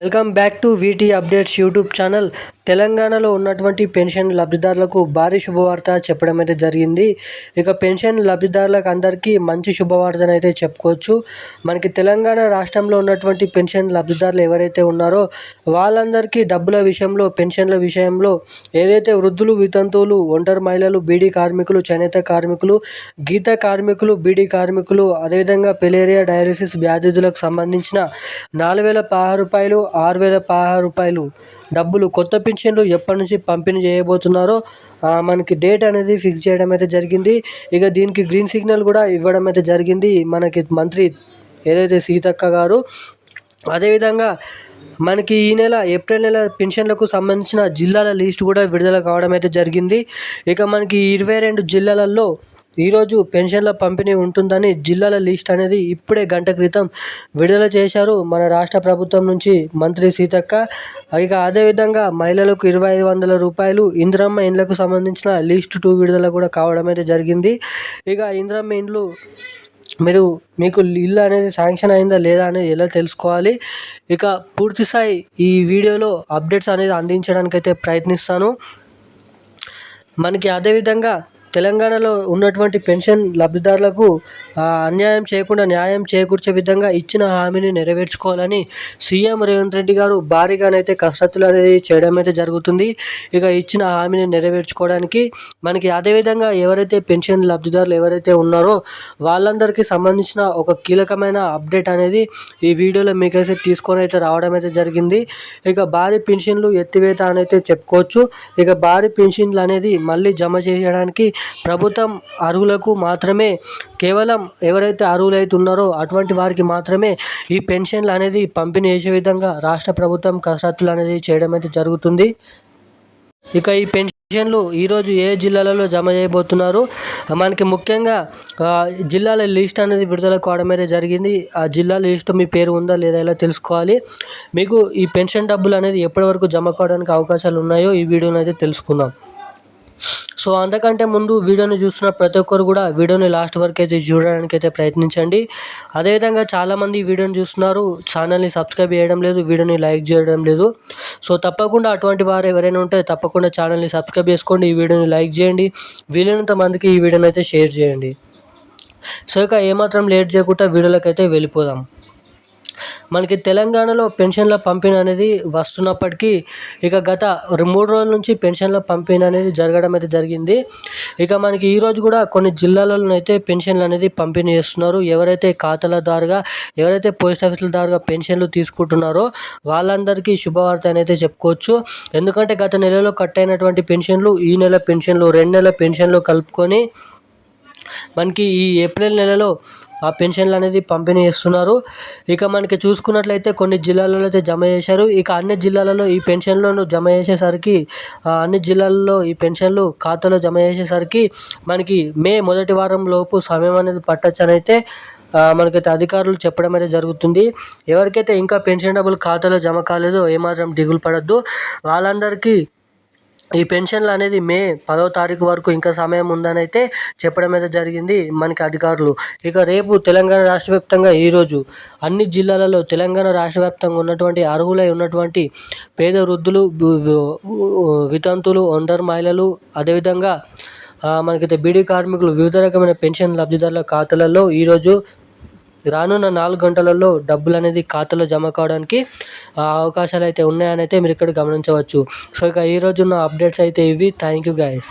Welcome back to వీటీ updates YouTube channel. తెలంగాణలో ఉన్నటువంటి pension లబ్ధిదారులకు భారీ శుభవార్త చెప్పడం అయితే జరిగింది. ఇక పెన్షన్ లబ్ధిదారులకు అందరికీ మంచి శుభవార్తను అయితే చెప్పుకోవచ్చు. మనకి తెలంగాణ రాష్ట్రంలో ఉన్నటువంటి పెన్షన్ లబ్ధిదారులు ఎవరైతే ఉన్నారో వాళ్ళందరికీ డబ్బుల విషయంలో, పెన్షన్ల విషయంలో ఏదైతే వృద్ధులు, వితంతువులు, ఒంటరి మహిళలు, బీడీ కార్మికులు, చేనేత కార్మికులు, గీత కార్మికులు, బీడీ కార్మికులు, అదేవిధంగా పెలేరియా డయాలసిస్ వ్యాధితులకు సంబంధించిన 4,016 రూపాయలు, 6,016 రూపాయలు డబ్బులు కొత్త పింఛన్లు ఎప్పటి నుంచి పంపిణీ చేయబోతున్నారో మనకి డేట్ అనేది ఫిక్స్ చేయడం అయితే జరిగింది. ఇక దీనికి గ్రీన్ సిగ్నల్ కూడా ఇవ్వడం అయితే జరిగింది మనకి మంత్రి ఏదైతే సీతక్క గారు. అదేవిధంగా మనకి ఈ నెల ఏప్రిల్ నెల పెన్షన్లకు సంబంధించిన జిల్లాల లిస్ట్ కూడా విడుదల కావడం అయితే జరిగింది. ఇక మనకి 22 జిల్లాలలో ఈరోజు పెన్షన్ల పంపిణీ ఉంటుందని జిల్లాల లిస్ట్ అనేది ఇప్పుడే గంట క్రితం విడుదల చేశారు మన రాష్ట్ర ప్రభుత్వం నుంచి మంత్రి సీతక్క. ఇక అదేవిధంగా మహిళలకు 2,500 రూపాయలు ఇందిరమ్మ ఇండ్లకు సంబంధించిన లిస్ట్ 2 విడుదల కూడా కావడం అయితే జరిగింది. ఇక ఇందిరమ్మ ఇండ్లు మీకు ఇల్లు అనేది శాంక్షన్ అయిందా లేదా అనేది ఎలా తెలుసుకోవాలి? ఇక పూర్తిస్థాయి ఈ వీడియోలో అప్డేట్స్ అనేది అందించడానికి అయితే ప్రయత్నిస్తాను. మనకి అదేవిధంగా తెలంగాణలో ఉన్నటువంటి పెన్షన్ లబ్ధిదారులకు అన్యాయం చేయకుండా న్యాయం చేకూర్చే విధంగా ఇచ్చిన హామీని నెరవేర్చుకోవాలని సీఎం రేవంత్ రెడ్డి గారు భారీగానైతే కసరత్తులు అనేది చేయడం అయితే జరుగుతుంది. ఇక ఇచ్చిన హామీని నెరవేర్చుకోవడానికి మనకి అదేవిధంగా ఎవరైతే పెన్షన్ లబ్ధిదారులు ఎవరైతే ఉన్నారో వాళ్ళందరికీ సంబంధించిన ఒక కీలకమైన అప్డేట్ అనేది ఈ వీడియోలో మీకైతే తీసుకొని అయితే రావడం అయితే జరిగింది. ఇక భారీ పెన్షన్లు ఎత్తివేత అని అయితే చెప్పుకోవచ్చు. ఇక భారీ పెన్షన్లు అనేది మళ్ళీ జమ చేయడానికి ప్రభుత్వం అర్హులకు మాత్రమే, కేవలం ఎవరైతే అర్హులైతే ఉన్నారో అటువంటి వారికి మాత్రమే ఈ పెన్షన్లు అనేది పంపిణీ చేసే విధంగా రాష్ట్ర ప్రభుత్వం కసరత్తులు అనేది చేయడం అయితే జరుగుతుంది. ఇక ఈ పెన్షన్లు ఈరోజు ఏ జిల్లాలలో జమ చేయబోతున్నారు, మనకి ముఖ్యంగా జిల్లాల లిస్ట్ అనేది విడుదల కావడం అయితే జరిగింది. ఆ జిల్లా లిస్ట్ మీ పేరు ఉందా లేదా ఎలా తెలుసుకోవాలి? మీకు ఈ పెన్షన్ డబ్బులు అనేది ఎప్పటి వరకు జమ కావడానికి అవకాశాలు ఉన్నాయో ఈ వీడియోని అయితే తెలుసుకుందాం. సో అంతకంటే ముందు వీడియోని చూస్తున్న ప్రతి ఒక్కరు కూడా వీడియోని లాస్ట్ వరకు అయితే చూడడానికి అయితే ప్రయత్నించండి. అదేవిధంగా చాలామంది వీడియోని చూస్తున్నారు, ఛానల్ని సబ్స్క్రైబ్ చేయడం లేదు, వీడియోని లైక్ చేయడం లేదు. సో తప్పకుండా అటువంటి వారు ఎవరైనా ఉంటే తప్పకుండా ఛానల్ని సబ్స్క్రైబ్ చేసుకోండి, ఈ వీడియోని లైక్ చేయండి, వీలైనంత మందికి ఈ వీడియోని అయితే షేర్ చేయండి. సో ఇక ఏమాత్రం లేట్ చేయకుండా వీడియోలోకి అయితే వెళ్ళిపోదాం. మనకి తెలంగాణలో పెన్షన్ల పంపిణీ అనేది వస్తున్నప్పటికీ ఇక గత 3 రోజుల నుంచి పెన్షన్ల పంపిణీ అనేది జరగడం అయితే జరిగింది. ఇక మనకి ఈరోజు కూడా కొన్ని జిల్లాలలో అయితే పెన్షన్లు అనేది పంపిణీ చేస్తున్నారు. ఎవరైతే ఖాతాల ద్వారాగా, ఎవరైతే పోస్ట్ ఆఫీసుల ద్వారాగా పెన్షన్లు తీసుకుంటున్నారో వాళ్ళందరికీ శుభవార్త అనేది చెప్పుకోవచ్చు. ఎందుకంటే గత నెలలో కట్ అయినటువంటి పెన్షన్లు, ఈ నెల పెన్షన్లు, 2 నెలల పెన్షన్లు కలుపుకొని మనకి ఈ ఏప్రిల్ నెలలో ఆ పెన్షన్లు అనేది పంపిణీ చేస్తున్నారు. ఇక మనకి చూసుకున్నట్లయితే కొన్ని జిల్లాలలో అయితే జమ చేశారు. ఇక అన్ని జిల్లాలలో ఈ పెన్షన్లను జమ చేసేసరికి, అన్ని జిల్లాల్లో ఈ పెన్షన్లు ఖాతాలో జమ చేసేసరికి మనకి మే మొదటి వారం లోపు సమయం అనేది పట్టొచ్చు అని అయితే మనకైతే అధికారులు చెప్పడం అయితే జరుగుతుంది. ఎవరికైతే ఇంకా పెన్షన్ డబ్బులు ఖాతాలో జమ కాలేదో ఏమాత్రం దిగులు పడద్దు. వాళ్ళందరికీ ఈ పెన్షన్లు అనేది మే 10వ తారీఖు వరకు ఇంకా సమయం ఉందని అయితే చెప్పడం అయితే జరిగింది మనకి అధికారులు. ఇక రేపు తెలంగాణ రాష్ట్ర వ్యాప్తంగా ఈరోజు అన్ని జిల్లాలలో తెలంగాణ రాష్ట్ర వ్యాప్తంగా ఉన్నటువంటి అర్హులై ఉన్నటువంటి పేద వృద్ధులు, వితంతువులు, ఒంటరి మహిళలు, అదేవిధంగా మనకైతే బీడీ కార్మికులు, వివిధ రకమైన పెన్షన్ లబ్ధిదారుల ఖాతాలలో ఈరోజు రానున్న 4 గంటలలో డబ్బులు అనేది ఖాతాలో జమ కావడానికి అవకాశాలు అయితే ఉన్నాయని అయితే మీరు ఇక్కడ గమనించవచ్చు. సో ఇక ఈరోజు ఉన్న అప్డేట్స్ అయితే ఇవి. Thank you guys.